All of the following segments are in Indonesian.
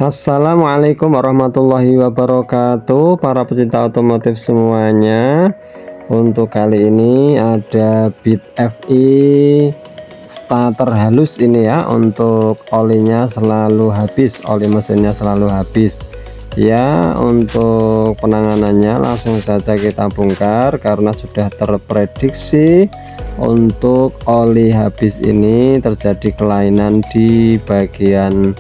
Assalamualaikum warahmatullahi wabarakatuh, para pecinta otomotif semuanya. Untuk kali ini ada Beat FI starter halus ini ya. Untuk olinya selalu habis, oli mesinnya selalu habis ya. Untuk penanganannya langsung saja kita bongkar karena sudah terprediksi untuk oli habis ini terjadi kelainan di bagian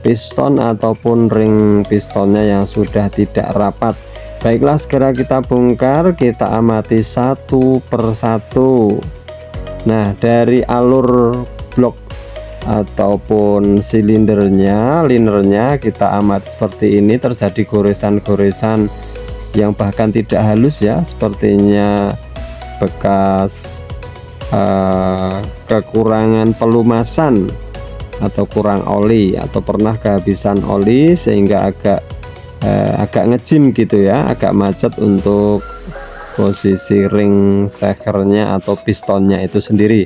piston ataupun ring pistonnya yang sudah tidak rapat. Baiklah, segera kita bongkar, kita amati satu persatu. Nah, dari alur blok ataupun silindernya, linernya kita amati seperti ini, terjadi goresan-goresan yang bahkan tidak halus ya, sepertinya bekas kekurangan pelumasan atau kurang oli atau pernah kehabisan oli sehingga agak ngejim gitu ya, agak macet untuk posisi ring shakernya atau pistonnya itu sendiri.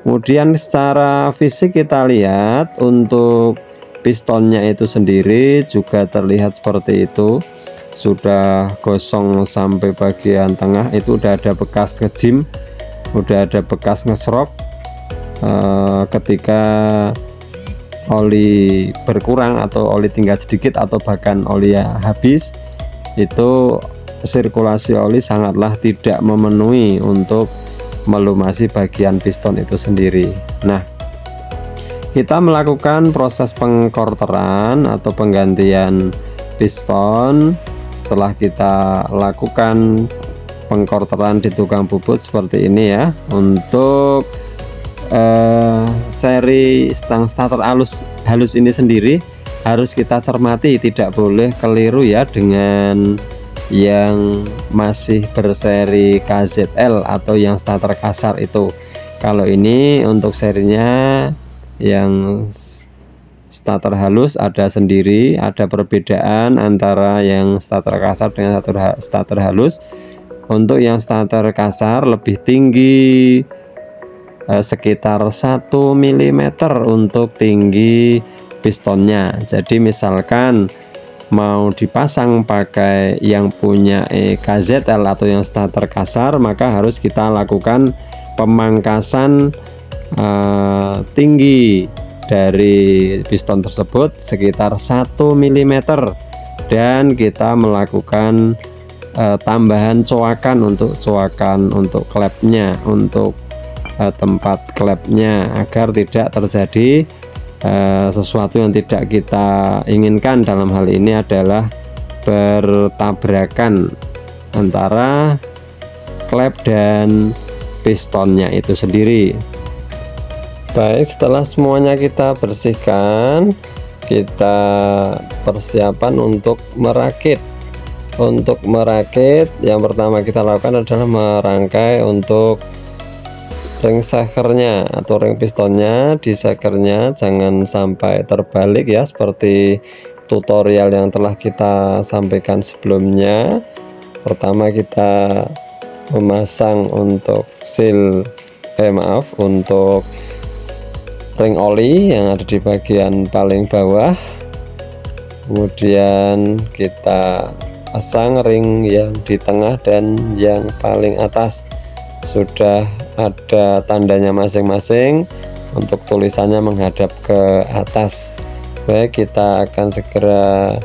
Kemudian secara fisik kita lihat untuk pistonnya itu sendiri juga terlihat seperti itu, sudah gosong sampai bagian tengah, itu udah ada bekas ngejim, udah ada bekas ngesrok ketika oli berkurang atau oli tinggal sedikit atau bahkan oli habis, itu sirkulasi oli sangatlah tidak memenuhi untuk melumasi bagian piston itu sendiri. Nah, kita melakukan proses pengkorteran atau penggantian piston. Setelah kita lakukan pengkorteran di tukang bubut seperti ini ya, untuk seri stang starter halus ini sendiri harus kita cermati, tidak boleh keliru ya dengan yang masih berseri KZL atau yang starter kasar itu. Kalau ini untuk serinya yang starter halus ada sendiri, ada perbedaan antara yang starter kasar dengan starter halus. Untuk yang starter kasar lebih tinggi sekitar 1 mm untuk tinggi pistonnya. Jadi misalkan mau dipasang pakai yang punya KZL atau yang starter kasar, maka harus kita lakukan pemangkasan tinggi dari piston tersebut sekitar 1 mm, dan kita melakukan tambahan coakan untuk klepnya, untuk tempat klepnya, agar tidak terjadi sesuatu yang tidak kita inginkan. Dalam hal ini adalah bertabrakan antara klep dan pistonnya itu sendiri. Baik, setelah semuanya kita bersihkan, kita persiapan untuk merakit. Untuk merakit, yang pertama kita lakukan adalah merangkai untuk ring shakernya atau ring pistonnya. Di shakernya jangan sampai terbalik ya, seperti tutorial yang telah kita sampaikan sebelumnya. Pertama kita memasang untuk untuk ring oli yang ada di bagian paling bawah, kemudian kita pasang ring yang di tengah dan yang paling atas. Sudah ada tandanya masing-masing, untuk tulisannya menghadap ke atas. Baik, kita akan segera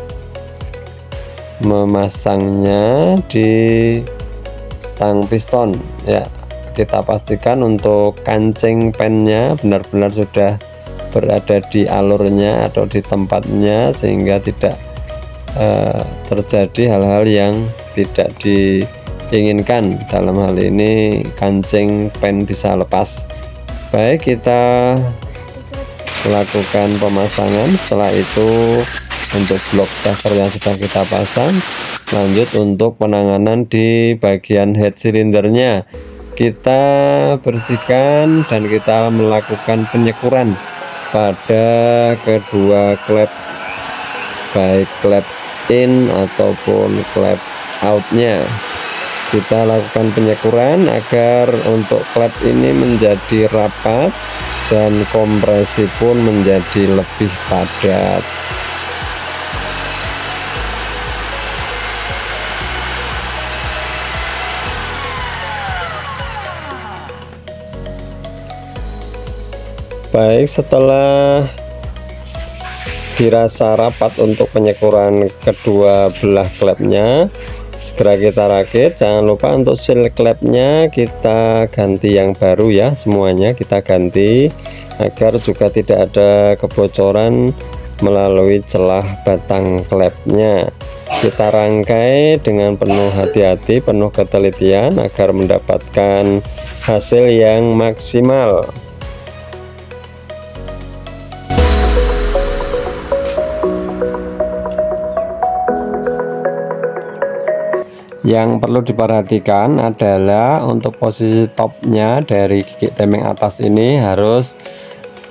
memasangnya di stang piston ya. Kita pastikan untuk kancing pennya benar-benar sudah berada di alurnya atau di tempatnya, sehingga tidak terjadi hal-hal yang tidak diinginkan. Dalam hal ini kancing pen bisa lepas. Baik, kita lakukan pemasangan. Setelah itu untuk blok shaker yang sudah kita pasang, lanjut untuk penanganan di bagian head silindernya. Kita bersihkan dan kita melakukan penyekuran pada kedua klep, baik klep in ataupun klep outnya. Kita lakukan penyekuran agar untuk klep ini menjadi rapat dan kompresi pun menjadi lebih padat. Baik, setelah dirasa rapat untuk penyekuran kedua belah klepnya, segera kita rakit. Jangan lupa untuk seal klepnya kita ganti yang baru ya, semuanya kita ganti agar juga tidak ada kebocoran melalui celah batang klepnya. Kita rangkai dengan penuh hati-hati, penuh ketelitian agar mendapatkan hasil yang maksimal. Yang perlu diperhatikan adalah untuk posisi topnya dari gigi temeng atas ini harus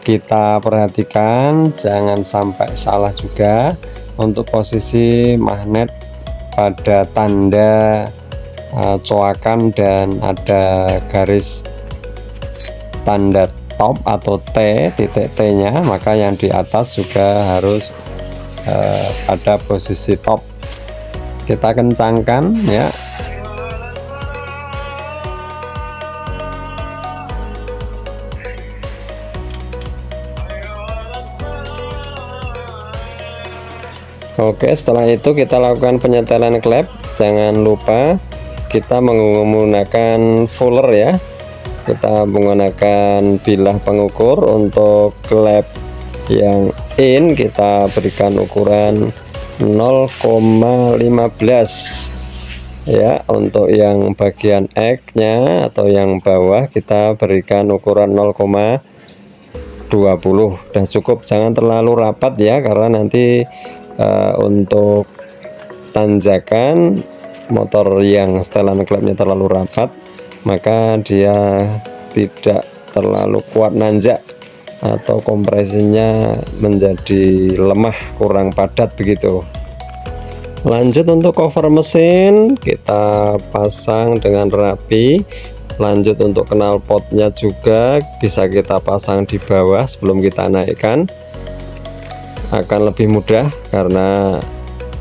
kita perhatikan, jangan sampai salah juga. Untuk posisi magnet pada tanda coakan dan ada garis tanda top atau T, titik T nya, maka yang di atas juga harus pada posisi top. Kita kencangkan ya. Oke, setelah itu kita lakukan penyetelan klep. Jangan lupa kita menggunakan fuller ya. Kita menggunakan bilah pengukur. Untuk klep yang in kita berikan ukuran 0,15 ya. Untuk yang bagian X nya atau yang bawah kita berikan ukuran 0,20. Udah cukup, jangan terlalu rapat ya, karena nanti untuk tanjakan motor yang setelan klepnya terlalu rapat, maka dia tidak terlalu kuat nanjak atau kompresinya menjadi lemah, kurang padat begitu. Lanjut untuk cover mesin kita pasang dengan rapi. Lanjut untuk knalpotnya juga bisa kita pasang di bawah sebelum kita naikkan, akan lebih mudah karena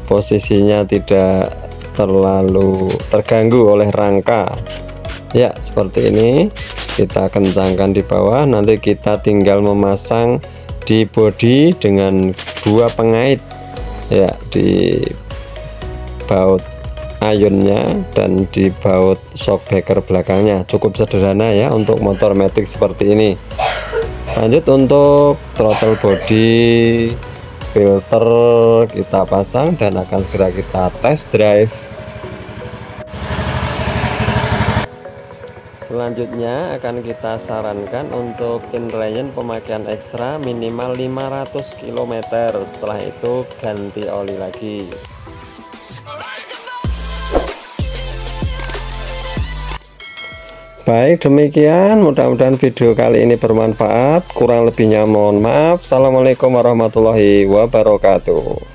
posisinya tidak terlalu terganggu oleh rangka ya. Seperti ini kita kencangkan di bawah, nanti kita tinggal memasang di bodi dengan dua pengait ya, di baut ayunnya dan di baut shockbreaker belakangnya. Cukup sederhana ya untuk motor matic seperti ini. Lanjut untuk throttle body, filter kita pasang dan akan segera kita test drive. Selanjutnya akan kita sarankan untuk inline pemakaian ekstra minimal 500 km. Setelah itu ganti oli lagi. Baik, demikian mudah-mudahan video kali ini bermanfaat. Kurang lebihnya mohon maaf. Assalamualaikum warahmatullahi wabarakatuh.